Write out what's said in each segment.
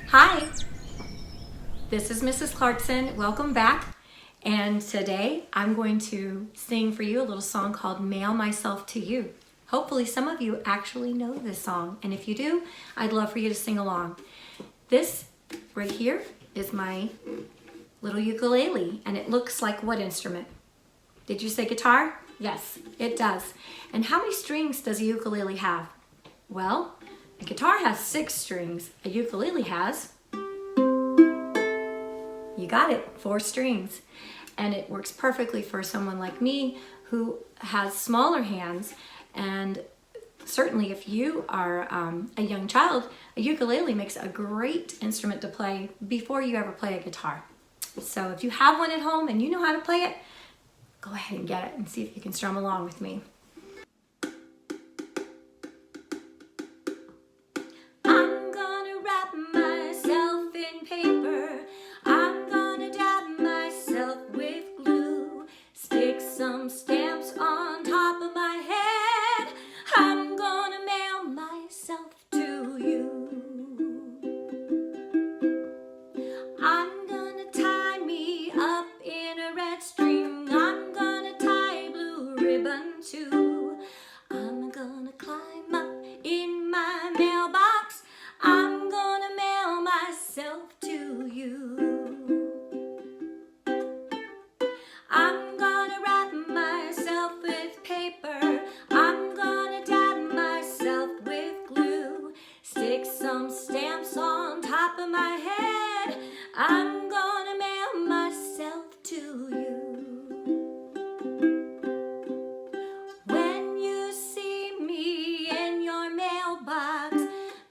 Hi, this is Mrs. Clarkson. Welcome back. And today I'm going to sing for you a little song called Mail Myself to You. Hopefully some of you actually know this song. And if you do, I'd love for you to sing along. This right here is my little ukulele. And it looks like what instrument? Did you say guitar? Yes, it does. And how many strings does a ukulele have? Well, a guitar has 6 strings. A ukulele has, you got it, 4 strings. And it works perfectly for someone like me who has smaller hands. And certainly if you are a young child, a ukulele makes a great instrument to play before you ever play a guitar. So if you have one at home and you know how to play it, go ahead and get it and see if you can strum along with me. Some stamps on top of my head. I'm gonna mail myself to you. I'm gonna tie me up in a red string. I'm gonna tie a blue ribbon too. I'm gonna climb up in my mailbox. I'm gonna mail myself to you. I'm gonna wrap myself with paper. I'm gonna dab myself with glue. Stick some stamps on top of my head. I'm gonna mail myself to you. When you see me in your mailbox,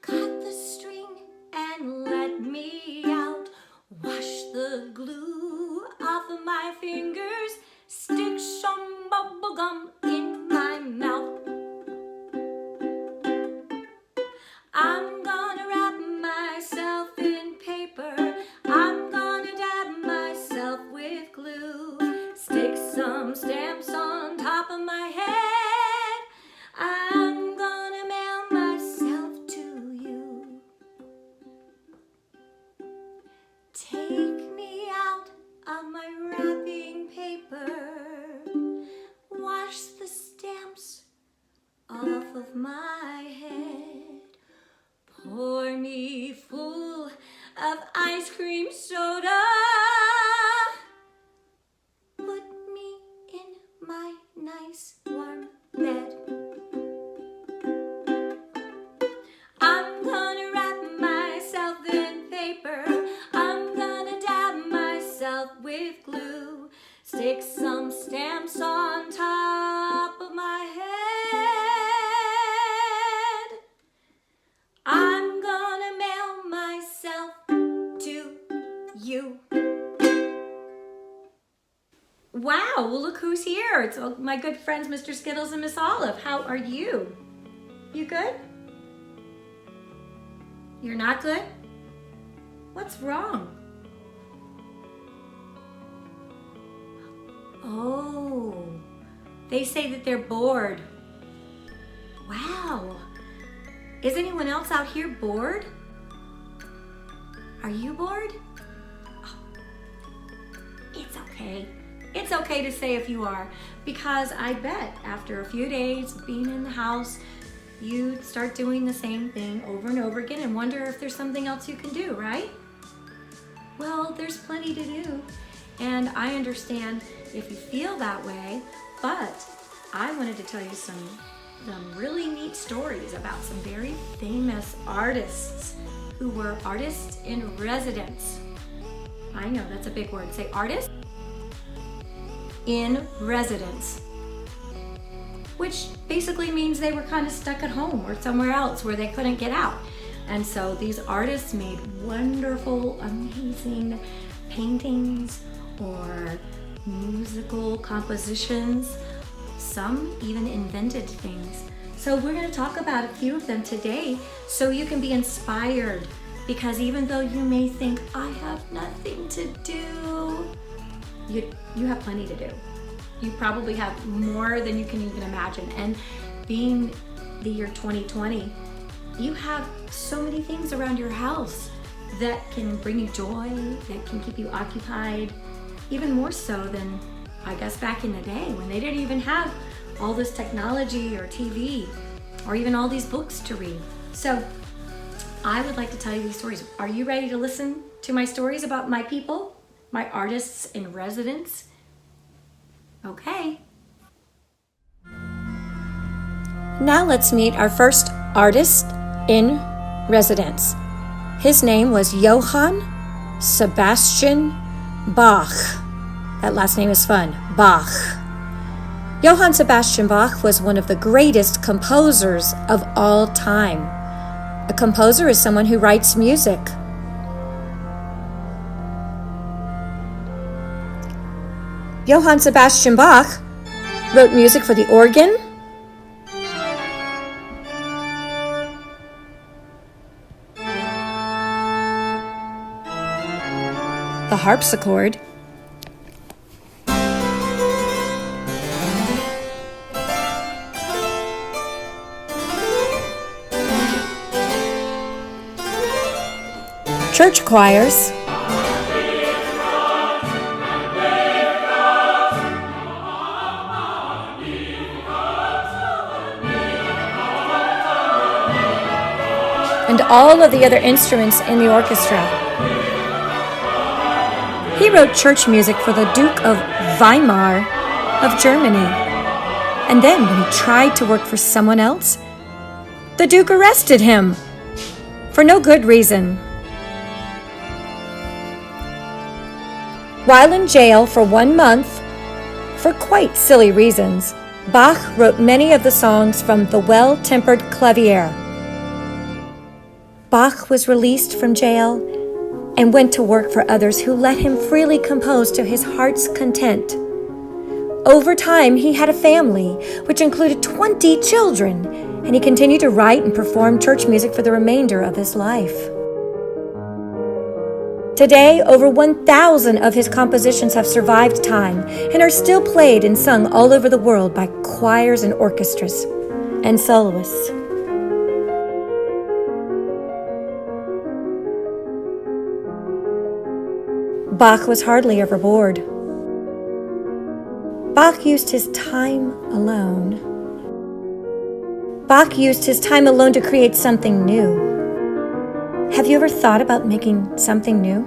cut the string and let me out. Wash the glue off of my fingers, stick some bubble gum in my mouth. I'm gonna wrap myself in paper. I'm gonna dab myself with glue. Stick some stamps on top of my head. I'm gonna mail myself to you. Take me out of my wrapping paper. Wash the stamps off of my head. Pour me full of ice cream soda. Put me in my nice warm bed. I'm gonna wrap myself in paper. I'm gonna dab myself with glue. Stick some stamps on top of my head. I'm gonna mail myself to you. Wow, look who's here. It's my good friends, Mr. Skittles and Miss Olive. How are you? You good? You're not good? What's wrong? Oh, they say that they're bored. Wow. Is anyone else out here bored? Are you bored? Oh, it's okay. It's okay to say if you are, because I bet after a few days of being in the house, you start doing the same thing over and over again and wonder if there's something else you can do, right? Well, there's plenty to do. And I understand if you feel that way, but I wanted to tell you some really neat stories about some very famous artists who were artists in residence. I know, that's a big word. Say artist in residence, which basically means they were kind of stuck at home or somewhere else where they couldn't get out. And so these artists made wonderful, amazing paintings or musical compositions. Some even invented things. So we're going to talk about a few of them today so you can be inspired, because even though you may think, I have nothing to do, you have plenty to do. You probably have more than you can even imagine. And being the year 2020, you have so many things around your house that can bring you joy, that can keep you occupied, even more so than, I guess, back in the day when they didn't even have all this technology or TV or even all these books to read. So I would like to tell you these stories. Are you ready to listen to my stories about my people, my artists in residence? Okay. Now let's meet our first artist in residence. His name was Johann Sebastian Bach. That last name is fun, Bach. Johann Sebastian Bach was one of the greatest composers of all time. A composer is someone who writes music. Johann Sebastian Bach wrote music for the organ, the harpsichord, church choirs, and all of the other instruments in the orchestra. He wrote church music for the Duke of Weimar of Germany. And then when he tried to work for someone else, the Duke arrested him for no good reason. While in jail for 1 month, for quite silly reasons, Bach wrote many of the songs from the Well-Tempered Clavier. Bach was released from jail and went to work for others who let him freely compose to his heart's content. Over time, he had a family, which included 20 children, and he continued to write and perform church music for the remainder of his life. Today, over 1,000 of his compositions have survived time and are still played and sung all over the world by choirs and orchestras and soloists. Bach was hardly ever bored. Bach used his time alone. Bach used his time alone to create something new. Have you ever thought about making something new?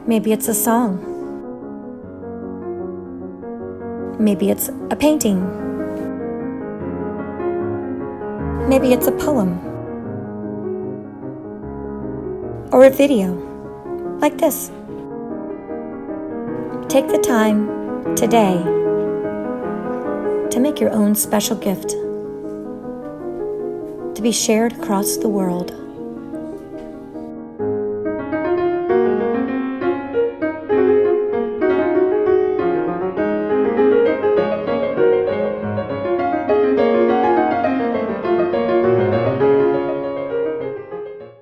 Maybe it's a song. Maybe it's a painting. Maybe it's a poem. Or a video. Like this. Take the time today to make your own special gift to be shared across the world.